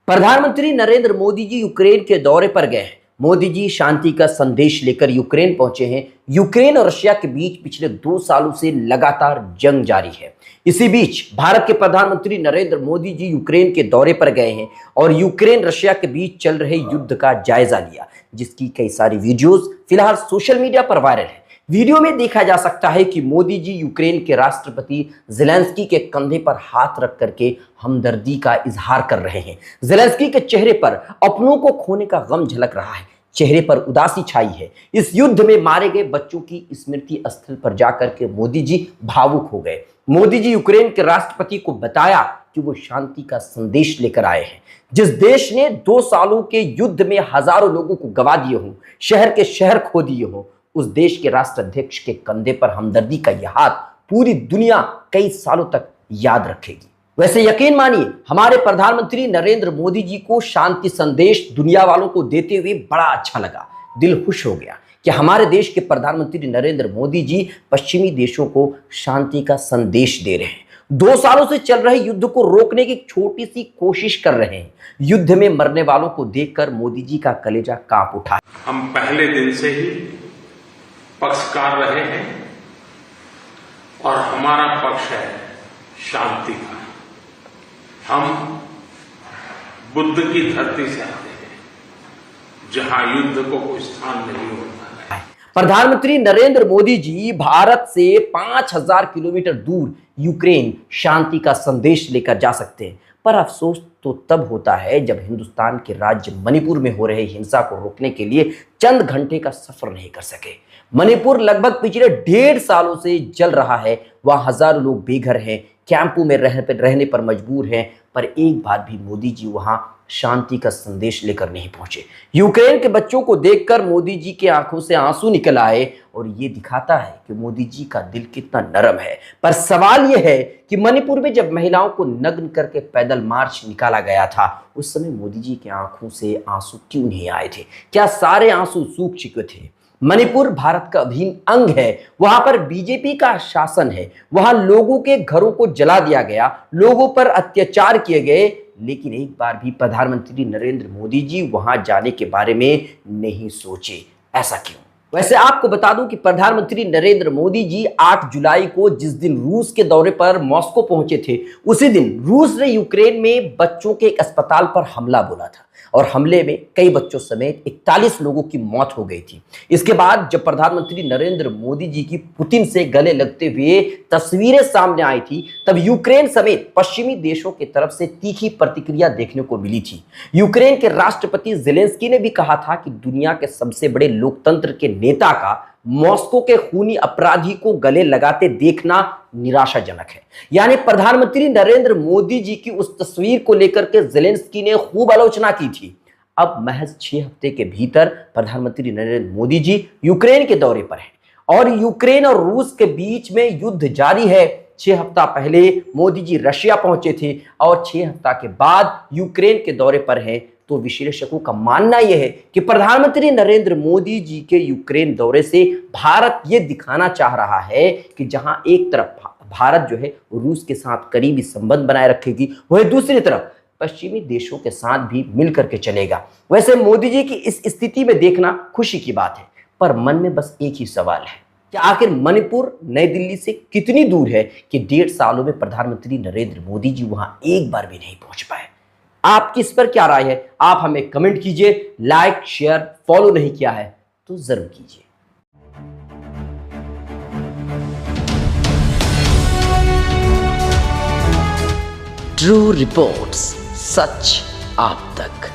प्रधानमंत्री नरेंद्र मोदी जी यूक्रेन के दौरे पर गए हैं। मोदी जी शांति का संदेश लेकर यूक्रेन पहुंचे हैं। यूक्रेन और रशिया के बीच पिछले 2 सालों से लगातार जंग जारी है। इसी बीच भारत के प्रधानमंत्री नरेंद्र मोदी जी यूक्रेन के दौरे पर गए हैं और यूक्रेन रशिया के बीच चल रहे युद्ध का जायजा लिया, जिसकी कई सारी वीडियोस फिलहाल सोशल मीडिया पर वायरल है। वीडियो में देखा जा सकता है कि मोदी जी यूक्रेन के राष्ट्रपति ज़ेलेंस्की के कंधे पर हाथ रख करके हमदर्दी का इजहार कर रहे हैं। ज़ेलेंस्की के चेहरे पर अपनों को खोने का गम झलक रहा है, चेहरे पर उदासी छाई है। इस युद्ध में मारे गए बच्चों की स्मृति स्थल पर जाकर के मोदी जी भावुक हो गए। मोदी जी यूक्रेन के राष्ट्रपति को बताया कि वो शांति का संदेश लेकर आए हैं। जिस देश ने 2 सालों के युद्ध में हजारों लोगों को गवा दिए हों, शहर के शहर खो दिए हों, उस देश के राष्ट्राध्यक्ष के कंधे पर हमदर्दी का यह हाथ पूरी दुनिया कई सालों तक याद रखेगी। वैसे यकीन मानिए, हमारे प्रधानमंत्री नरेंद्र मोदी जी को शांति संदेश दुनिया वालों को देते हुए बड़ा अच्छा लगा। दिल खुश हो गया कि हमारे देश के प्रधानमंत्री नरेंद्र मोदी जी पश्चिमी देशों को शांति का संदेश दे रहे हैं। 2 सालों से चल रहे युद्ध को रोकने की छोटी सी कोशिश कर रहे हैं। युद्ध में मरने वालों को देखकर मोदी जी का कलेजा कांप उठा। हम पहले दिन से ही पक्षकार रहे हैं और हमारा पक्ष है शांति का। हम बुद्ध की धरती से आते हैं जहां युद्ध को कोई स्थान नहीं होता है। प्रधानमंत्री नरेंद्र मोदी जी भारत से 5000 किलोमीटर दूर यूक्रेन शांति का संदेश लेकर जा सकते हैं, पर अफसोस तो तब होता है जब हिंदुस्तान के राज्य मणिपुर में हो रहे हिंसा को रोकने के लिए चंद घंटे का सफर नहीं कर सके। मणिपुर लगभग पिछले 1.5 सालों से जल रहा है। वहां हजारों लोग बेघर हैं, कैंपों में रहने पर मजबूर हैं, पर एक बार भी मोदी जी वहां शांति का संदेश लेकर नहीं पहुंचे। यूक्रेन के बच्चों को देखकर मोदी जी की आंखों से आंसू निकल आए और ये दिखाता है कि मोदी जी का दिल कितना नरम है। पर सवाल यह है कि मणिपुर में जब महिलाओं को नग्न करके पैदल मार्च निकाला गया था, उस समय मोदी जी की आंखों से आंसू क्यों नहीं आए थे? क्या सारे आंसू सूख चुके थे? मणिपुर भारत का अभिन्न अंग है। वहां पर बीजेपी का शासन है। वहां लोगों के घरों को जला दिया गया, लोगों पर अत्याचार किए गए, लेकिन एक बार भी प्रधानमंत्री नरेंद्र मोदी जी वहां जाने के बारे में नहीं सोचे। ऐसा क्यों? वैसे आपको बता दूं कि प्रधानमंत्री नरेंद्र मोदी जी 8 जुलाई को जिस दिन रूस के दौरे पर मॉस्को पहुंचे थे, उसी दिन रूस ने यूक्रेन में बच्चों के एक अस्पताल पर हमला बोला था और हमले में कई बच्चों समेत 41 लोगों की मौत हो गई थी। इसके बाद जब प्रधानमंत्री नरेंद्र मोदी जी की पुतिन से गले लगते हुए तस्वीरें सामने आई थी, तब यूक्रेन समेत पश्चिमी देशों की तरफ से तीखी प्रतिक्रिया देखने को मिली थी। यूक्रेन के राष्ट्रपति ज़ेलेंस्की ने भी कहा था कि दुनिया के सबसे बड़े लोकतंत्र के नेता का मॉस्को के खूनी अपराधी को गले लगाते देखना निराशाजनक है। यानी प्रधानमंत्री नरेंद्र मोदी जी की उस तस्वीर को लेकर के ज़ेलेंस्की ने खूब आलोचना की थी। अब महज 6 हफ्ते के भीतर प्रधानमंत्री नरेंद्र मोदी जी यूक्रेन के दौरे पर हैं और यूक्रेन और रूस के बीच में युद्ध जारी है। 6 हफ्ता पहले मोदी जी रशिया पहुंचे थे और 6 हफ्ता के बाद यूक्रेन के दौरे पर हैं। तो विश्लेषकों का मानना यह है कि प्रधानमंत्री नरेंद्र मोदी जी के यूक्रेन दौरे से भारत ये दिखाना चाह रहा है कि जहां एक तरफ भारत जो है रूस के साथ करीबी संबंध बनाए रखेगी, वहीं दूसरी तरफ पश्चिमी देशों के साथ भी मिलकर के चलेगा। वैसे मोदी जी की इस स्थिति में देखना खुशी की बात है, पर मन में बस एक ही सवाल है कि आखिर मणिपुर नई दिल्ली से कितनी दूर है कि 1.5 सालों में प्रधानमंत्री नरेंद्र मोदी जी वहां एक बार भी नहीं पहुंच पाए। आपकी इस पर क्या राय है? आप हमें कमेंट कीजिए। लाइक, शेयर, फॉलो नहीं किया है तो जरूर कीजिए। ट्रू रिपोर्ट्स, सच आप तक।